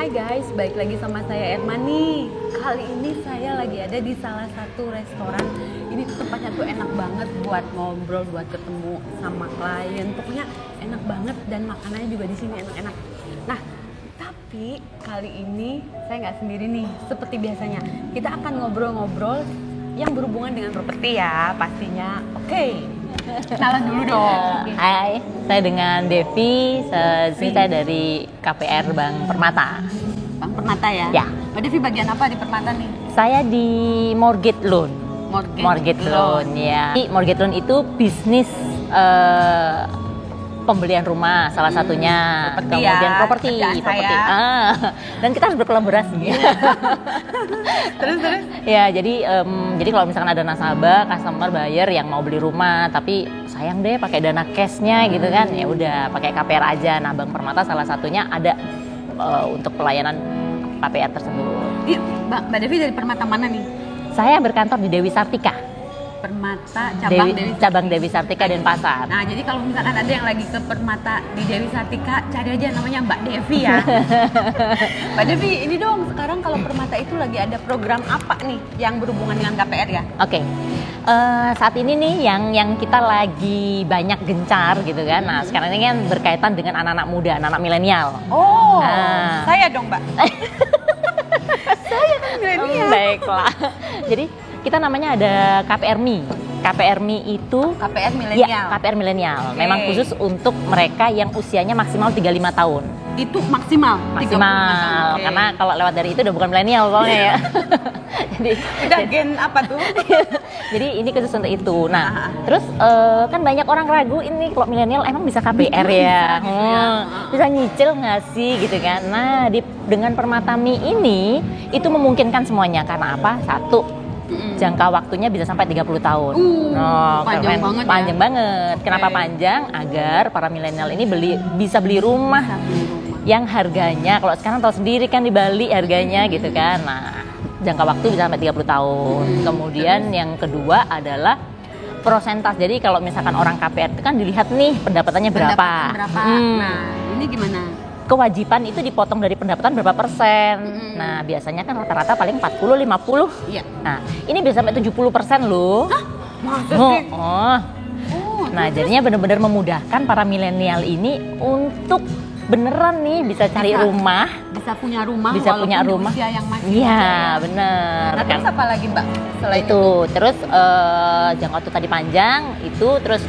Hai guys, balik lagi sama saya Erman nih. Kali ini saya lagi ada di salah satu restoran. Ini tuh tempatnya tuh enak banget buat ngobrol, buat ketemu sama klien. Pokoknya enak banget dan makanannya juga di sini enak-enak. Nah, tapi kali ini saya nggak sendiri nih. Seperti biasanya, kita akan ngobrol-ngobrol yang berhubungan dengan properti ya pastinya. Oke, kenalan dulu dong. Hai, saya dengan Devi. Saya dari KPR Bank Permata. Bank Permata ya? Ya. Mbak Devi bagian apa di Permata nih? Saya di mortgage loan. Mortgage loan ya. Jadi, mortgage loan itu bisnis pembelian rumah salah satunya, kemudian properti. Dan kita harus berkolaborasi. Terus? Ya, jadi kalau misalkan ada nasabah, customer, buyer yang mau beli rumah, tapi sayang deh pakai dana cashnya gitu kan, ya udah pakai KPR aja. Nah, Bank Permata salah satunya ada untuk pelayanan KPR tersebut. Mbak Devi dari Permata mana nih? Saya berkantor di Dewi Sartika. Permata cabang Dewi Sartika Denpasar. Nah, jadi kalau misalkan ada yang lagi ke Permata di Dewi Sartika, cari aja namanya Mbak Devi ya. Mbak Devi, ini dong sekarang kalau Permata itu lagi ada program apa nih yang berhubungan dengan KPR ya? Oke. Saat ini nih yang kita lagi banyak gencar gitu kan. Nah, sekarang ini kan berkaitan dengan anak-anak muda, anak-anak milenial. Oh, saya dong, Mbak. Saya kan milenial. Baiklah. Jadi kita namanya ada KPR Mi. KPR Mi itu KPR milenial. Ya, KPR milenial. Memang khusus untuk mereka yang usianya maksimal 35 tahun. Itu maksimal. Maksimal. Karena kalau lewat dari itu udah bukan milenial soalnya ya. Jadi udah gen apa tuh? Jadi ini khusus untuk itu. Nah, terus kan banyak orang ragu ini kalau milenial emang bisa KPR ya. Bisa nyicil nggak sih gitu kan. Nah, dengan Permata Mi ini itu memungkinkan semuanya. Karena apa? Satu, jangka waktunya bisa sampai 30 tahun. Panjang banget. Panjang banget. Kenapa panjang? Agar para milenial ini bisa beli rumah yang harganya, kalau sekarang tahu sendiri kan di Bali harganya gitu kan. Nah, jangka waktu bisa sampai 30 tahun. Kemudian yang kedua adalah prosentase. Jadi kalau misalkan orang KPR itu kan dilihat nih pendapatannya berapa. Nah, ini gimana? Kewajiban itu dipotong dari pendapatan berapa persen. Nah, biasanya kan rata-rata paling 40-50. Iya. Nah, ini bisa sampai 70% loh. Hah? Masa sih? Nah, jadinya benar-benar memudahkan para milenial ini untuk beneran nih bisa cari rumah. Bisa punya rumah usia yang masih iya, ya. Bener. Nah, terus apa lagi, Mbak? Selain itu. Terus jangka waktu tadi panjang itu, terus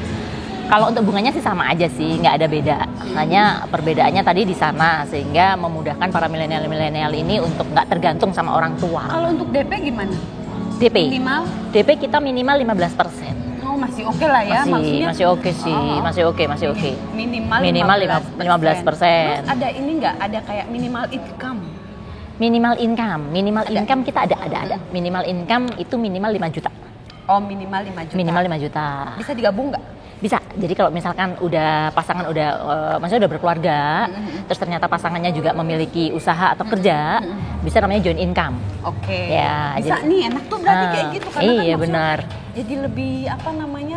kalau untuk bunganya sih sama aja sih, nggak ada beda. Hanya perbedaannya tadi di sana, sehingga memudahkan para milenial ini untuk nggak tergantung sama orang tua. Kalau untuk DP gimana? DP? Minimal? DP kita minimal 15%. Oh, masih oke lah ya. Masih oke sih, masih oke. Minimal 15%. Terus ada ini nggak? Ada kayak minimal income? Minimal income kita ada. Minimal income itu minimal 5 juta. Oh, minimal 5 juta. Minimal 5 juta. Bisa digabung nggak? Bisa. Jadi kalau misalkan pasangan maksudnya udah berkeluarga, terus ternyata pasangannya juga memiliki usaha atau kerja, bisa namanya joint income. Oke. Ya, bisa jadi, nih enak tuh berarti kayak gitu karena iya, benar. Jadi lebih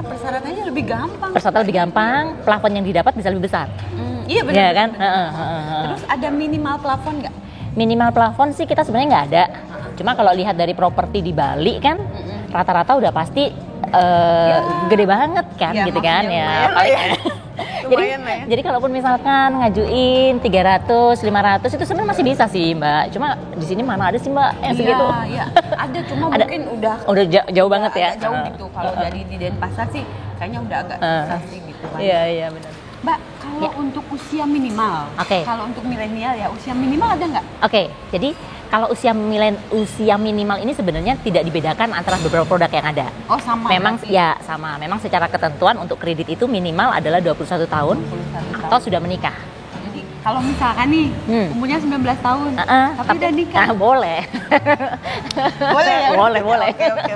persyaratannya lebih gampang. Persyaratan lebih gampang, plafon yang didapat bisa lebih besar. Iya benar. Ya kan? Terus ada minimal plafon nggak? Minimal plafon sih kita sebenarnya nggak ada. Cuma kalau lihat dari properti di Bali kan, rata-rata udah pasti gede banget kan, ya, gitu kan ya. Jadi kalaupun misalkan ngajuin 300, 500 itu sebenarnya masih bisa sih, Mbak. Cuma di sini mana ada sih, Mbak, yang segitu? Iya. Ada, cuma mungkin udah jauh banget ya. Jauh gitu. Kalau dari di Denpasar sih kayaknya udah agak susah sih gitu kan. Iya, benar. Mbak, kalau untuk usia minimal, kalau untuk milenial ya usia minimal ada nggak? Oke, jadi kalau usia minimal ini sebenarnya tidak dibedakan antara beberapa produk yang ada. Oh, sama. Memang ya sama. Memang secara ketentuan untuk kredit itu minimal adalah 21 tahun atau sudah menikah. Jadi kalau misalkan nih umurnya 19 tahun, tapi udah nikah. Boleh. Boleh ya? Boleh. Oke.